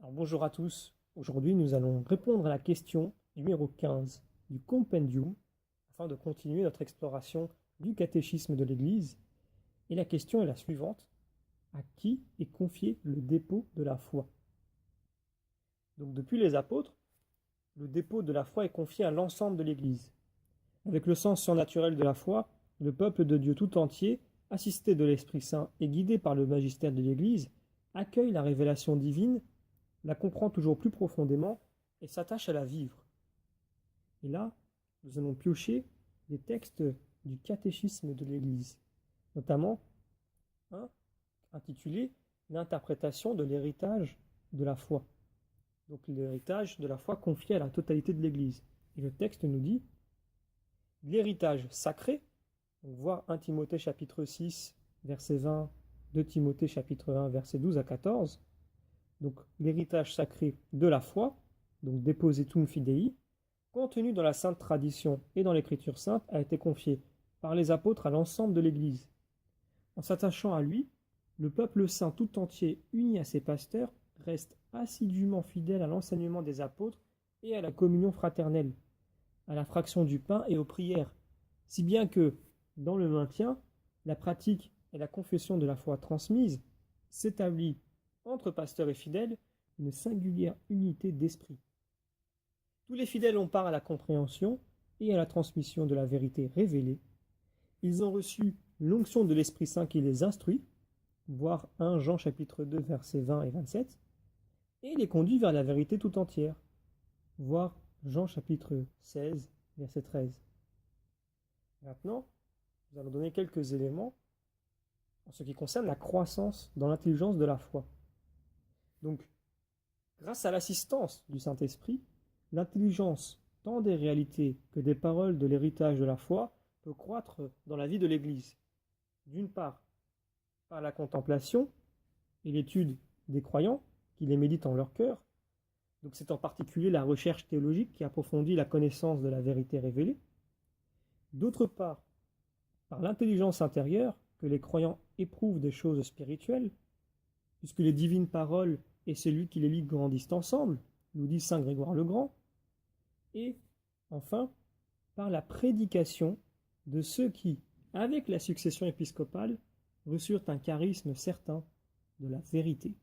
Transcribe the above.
Alors bonjour à tous. Aujourd'hui, nous allons répondre à la question numéro 15 du Compendium afin de continuer notre exploration du catéchisme de l'Église. Et la question est la suivante. À qui est confié le dépôt de la foi? Donc depuis les apôtres, le dépôt de la foi est confié à l'ensemble de l'Église. Avec le sens surnaturel de la foi, le peuple de Dieu tout entier, assisté de l'Esprit Saint et guidé par le magistère de l'Église, accueille la révélation divine, la comprend toujours plus profondément et s'attache à la vivre. Et là, nous allons piocher des textes du catéchisme de l'Église, notamment un intitulé L'interprétation de l'héritage de la foi. Donc l'héritage de la foi confié à la totalité de l'Église. Et le texte nous dit l'héritage sacré, on voit 1 Timothée chapitre 6, verset 20, 2 Timothée chapitre 1, verset 12 à 14. Donc l'héritage sacré de la foi, donc Depositum Fidei, contenu dans la sainte tradition et dans l'écriture sainte, a été confié par les apôtres à l'ensemble de l'Église. En s'attachant à lui, le peuple saint tout entier, uni à ses pasteurs, reste assidûment fidèle à l'enseignement des apôtres et à la communion fraternelle, à la fraction du pain et aux prières, si bien que, dans le maintien, la pratique et la confession de la foi transmise s'établit entre pasteurs et fidèles une singulière unité d'esprit. Tous les fidèles ont part à la compréhension et à la transmission de la vérité révélée. Ils ont reçu l'onction de l'Esprit Saint qui les instruit, voir 1 Jean chapitre 2 versets 20 et 27, et les conduit vers la vérité tout entière, voir Jean chapitre 16 verset 13. Maintenant, nous allons donner quelques éléments en ce qui concerne la croissance dans l'intelligence de la foi. Donc, grâce à l'assistance du Saint-Esprit, l'intelligence tant des réalités que des paroles de l'héritage de la foi peut croître dans la vie de l'Église. D'une part, par la contemplation et l'étude des croyants qui les méditent en leur cœur. Donc c'est en particulier la recherche théologique qui approfondit la connaissance de la vérité révélée. D'autre part, par l'intelligence intérieure que les croyants éprouvent des choses spirituelles, puisque les divines paroles et celui qui les lit grandissent ensemble, nous dit saint Grégoire le Grand, et enfin par la prédication de ceux qui, avec la succession épiscopale, reçurent un charisme certain de la vérité.